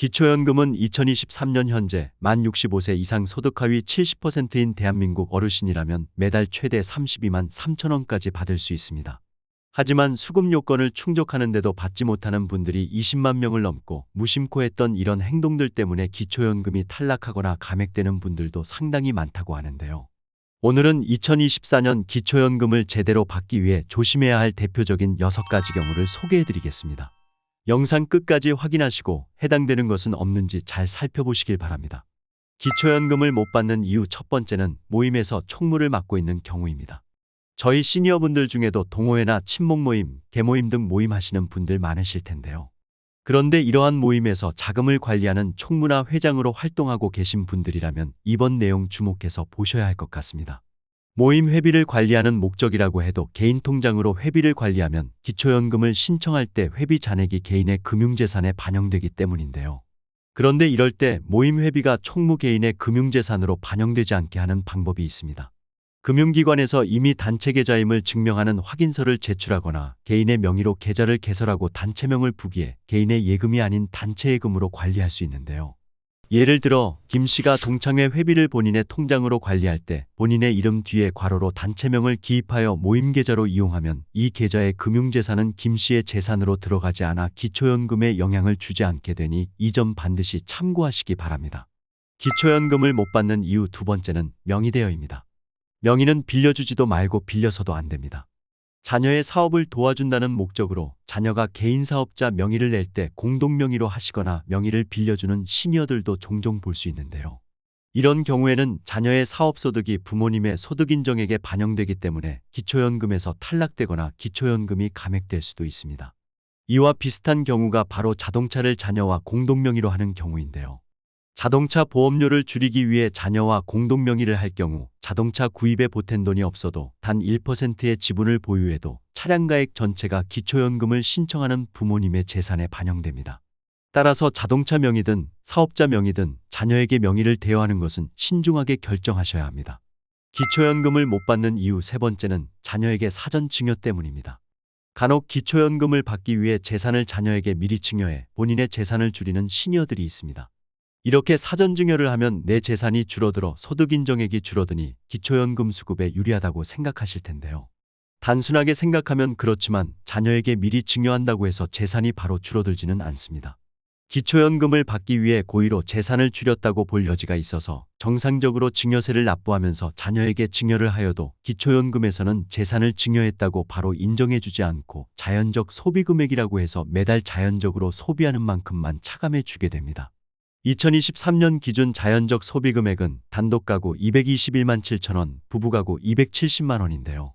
기초연금은 2023년 현재 만 65세 이상 소득 하위 70%인 대한민국 어르신이라면 매달 최대 32만 3천 원까지 받을 수 있습니다. 하지만 수급 요건을 충족하는데도 받지 못하는 분들이 20만 명을 넘고 무심코 했던 이런 행동들 때문에 기초연금이 탈락하거나 감액되는 분들도 상당히 많다고 하는데요. 오늘은 2024년 기초연금을 제대로 받기 위해 조심해야 할 대표적인 6가지 경우를 소개해드리겠습니다. 영상 끝까지 확인하시고 해당되는 것은 없는지 잘 살펴보시길 바랍니다. 기초연금을 못 받는 이유 첫 번째는 모임에서 총무를 맡고 있는 경우입니다. 저희 시니어분들 중에도 동호회나 친목 모임, 계모임 등 모임 하시는 분들 많으실 텐데요. 그런데 이러한 모임에서 자금을 관리하는 총무나 회장으로 활동하고 계신 분들이라면 이번 내용 주목해서 보셔야 할 것 같습니다. 모임 회비를 관리하는 목적이라고 해도 개인 통장으로 회비를 관리하면 기초연금을 신청할 때 회비 잔액이 개인의 금융재산에 반영되기 때문인데요. 그런데 이럴 때 모임 회비가 총무 개인의 금융재산으로 반영되지 않게 하는 방법이 있습니다. 금융기관에서 이미 단체 계좌임을 증명하는 확인서를 제출하거나 개인의 명의로 계좌를 개설하고 단체명을 부기해 개인의 예금이 아닌 단체 예금으로 관리할 수 있는데요. 예를 들어 김 씨가 동창회 회비를 본인의 통장으로 관리할 때 본인의 이름 뒤에 괄호로 단체명을 기입하여 모임 계좌로 이용하면 이 계좌의 금융재산은 김 씨의 재산으로 들어가지 않아 기초연금에 영향을 주지 않게 되니 이 점 반드시 참고하시기 바랍니다. 기초연금을 못 받는 이유 두 번째는 명의대여입니다. 명의는 빌려주지도 말고 빌려서도 안 됩니다. 자녀의 사업을 도와준다는 목적으로 자녀가 개인 사업자 명의를 낼 때 공동명의로 하시거나 명의를 빌려주는 시니어들도 종종 볼 수 있는데요. 이런 경우에는 자녀의 사업소득이 부모님의 소득인정액에 반영되기 때문에 기초연금에서 탈락되거나 기초연금이 감액될 수도 있습니다. 이와 비슷한 경우가 바로 자동차를 자녀와 공동명의로 하는 경우인데요. 자동차 보험료를 줄이기 위해 자녀와 공동명의를 할 경우 자동차 구입에 보탠 돈이 없어도 단 1%의 지분을 보유해도 차량가액 전체가 기초연금을 신청하는 부모님의 재산에 반영됩니다. 따라서 자동차 명의든 사업자 명의든 자녀에게 명의를 대여하는 것은 신중하게 결정하셔야 합니다. 기초연금을 못 받는 이유 세 번째는 자녀에게 사전 증여 때문입니다. 간혹 기초연금을 받기 위해 재산을 자녀에게 미리 증여해 본인의 재산을 줄이는 시니어들이 있습니다. 이렇게 사전 증여를 하면 내 재산이 줄어들어 소득인정액이 줄어드니 기초연금 수급에 유리하다고 생각하실 텐데요. 단순하게 생각하면 그렇지만 자녀에게 미리 증여한다고 해서 재산이 바로 줄어들지는 않습니다. 기초연금을 받기 위해 고의로 재산을 줄였다고 볼 여지가 있어서 정상적으로 증여세를 납부하면서 자녀에게 증여를 하여도 기초연금에서는 재산을 증여했다고 바로 인정해주지 않고 자연적 소비금액이라고 해서 매달 자연적으로 소비하는 만큼만 차감해 주게 됩니다. 2023년 기준 자연적 소비금액은 단독가구 221만 7천 원, 부부가구 270만 원인데요.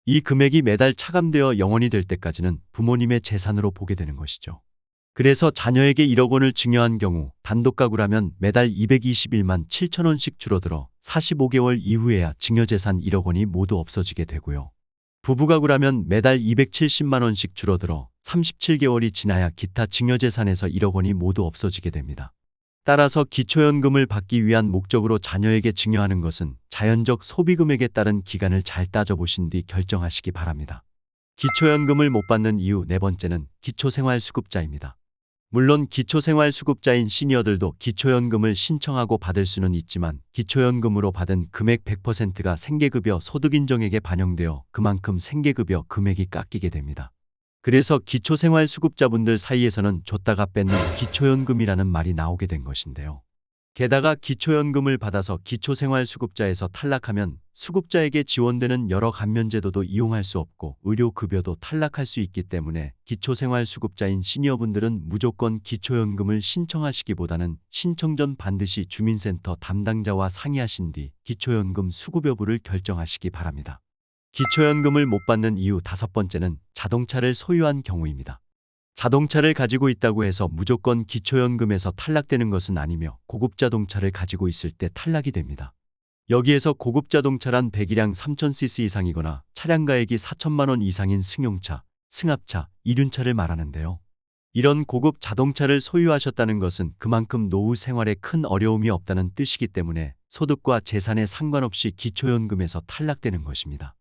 이 금액이 매달 차감되어 영원이 될 때까지는 부모님의 재산으로 보게 되는 것이죠. 그래서 자녀에게 1억 원을 증여한 경우 단독가구라면 매달 221만 7천 원씩 줄어들어 45개월 이후에야 증여재산 1억 원이 모두 없어지게 되고요. 부부가구라면 매달 270만 원씩 줄어들어 37개월이 지나야 기타 증여재산에서 1억 원이 모두 없어지게 됩니다. 따라서 기초연금을 받기 위한 목적으로 자녀에게 증여하는 것은 자연적 소비금액에 따른 기간을 잘 따져보신 뒤 결정하시기 바랍니다. 기초연금을 못 받는 이유 네 번째는 기초생활수급자입니다. 물론 기초생활수급자인 시니어들도 기초연금을 신청하고 받을 수는 있지만 기초연금으로 받은 금액 100%가 생계급여 소득인정액에 반영되어 그만큼 생계급여 금액이 깎이게 됩니다. 그래서 기초생활수급자분들 사이에서는 줬다가 뺏는 기초연금이라는 말이 나오게 된 것인데요. 게다가 기초연금을 받아서 기초생활수급자에서 탈락하면 수급자에게 지원되는 여러 감면제도도 이용할 수 없고 의료급여도 탈락할 수 있기 때문에 기초생활수급자인 시니어분들은 무조건 기초연금을 신청하시기보다는 신청 전 반드시 주민센터 담당자와 상의하신 뒤 기초연금 수급 여부를 결정하시기 바랍니다. 기초연금을 못 받는 이유 다섯 번째는 자동차를 소유한 경우입니다. 자동차를 가지고 있다고 해서 무조건 기초연금에서 탈락되는 것은 아니며 고급자동차를 가지고 있을 때 탈락이 됩니다. 여기에서 고급자동차란 배기량 3000cc 이상이거나 차량가액이 4천만 원 이상인 승용차, 승합차, 이륜차를 말하는데요. 이런 고급 자동차를 소유하셨다는 것은 그만큼 노후 생활에 큰 어려움이 없다는 뜻이기 때문에 소득과 재산에 상관없이 기초연금에서 탈락되는 것입니다.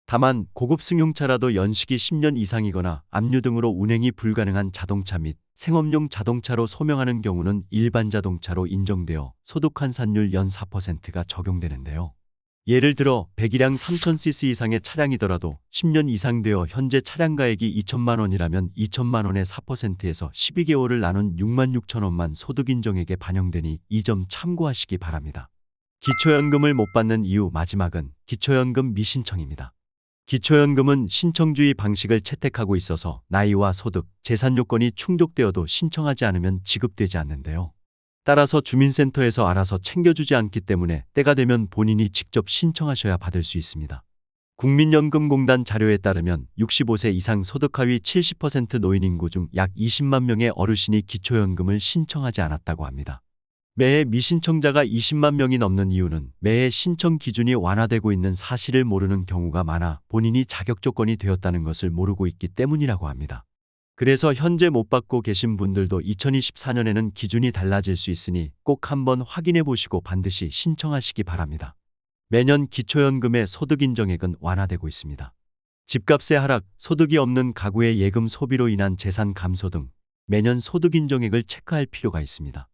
다만 고급 승용차라도 연식이 10년 이상이거나 압류 등으로 운행이 불가능한 자동차 및 생업용 자동차로 소명하는 경우는 일반 자동차로 인정되어 소득 환산율 연 4%가 적용되는데요. 예를 들어 100일량 3000cc 이상의 차량이더라도 10년 이상 되어 현재 차량 가액이 2천만 원이라면 2천만 원의 4%에서 12개월을 나눈 6만 6천 원만 소득 인정액에 반영되니 이 점 참고하시기 바랍니다. 기초연금을 못 받는 이유 마지막은 기초연금 미신청입니다. 기초연금은 신청주의 방식을 채택하고 있어서 나이와 소득, 재산 요건이 충족되어도 신청하지 않으면 지급되지 않는데요. 따라서 주민센터에서 알아서 챙겨주지 않기 때문에 때가 되면 본인이 직접 신청하셔야 받을 수 있습니다. 국민연금공단 자료에 따르면 65세 이상 소득 하위 70% 노인 인구 중 약 20만 명의 어르신이 기초연금을 신청하지 않았다고 합니다. 매해 미신청자가 20만 명이 넘는 이유는 매해 신청 기준이 완화되고 있는 사실을 모르는 경우가 많아 본인이 자격 조건이 되었다는 것을 모르고 있기 때문이라고 합니다. 그래서 현재 못 받고 계신 분들도 2024년에는 기준이 달라질 수 있으니 꼭 한번 확인해 보시고 반드시 신청하시기 바랍니다. 매년 기초연금의 소득 인정액은 완화되고 있습니다. 집값의 하락, 소득이 없는 가구의 예금 소비로 인한 재산 감소 등 매년 소득 인정액을 체크할 필요가 있습니다.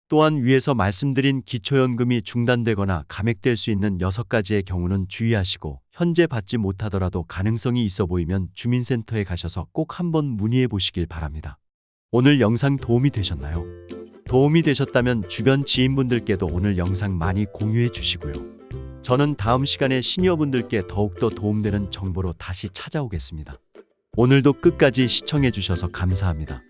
또한 위에서 말씀드린 기초연금이 중단되거나 감액될 수 있는 6가지의 경우는 주의하시고 현재 받지 못하더라도 가능성이 있어 보이면 주민센터에 가셔서 꼭 한번 문의해 보시길 바랍니다. 오늘 영상 도움이 되셨나요? 도움이 되셨다면 주변 지인분들께도 오늘 영상 많이 공유해 주시고요. 저는 다음 시간에 시니어분들께 더욱더 도움되는 정보로 다시 찾아오겠습니다. 오늘도 끝까지 시청해 주셔서 감사합니다.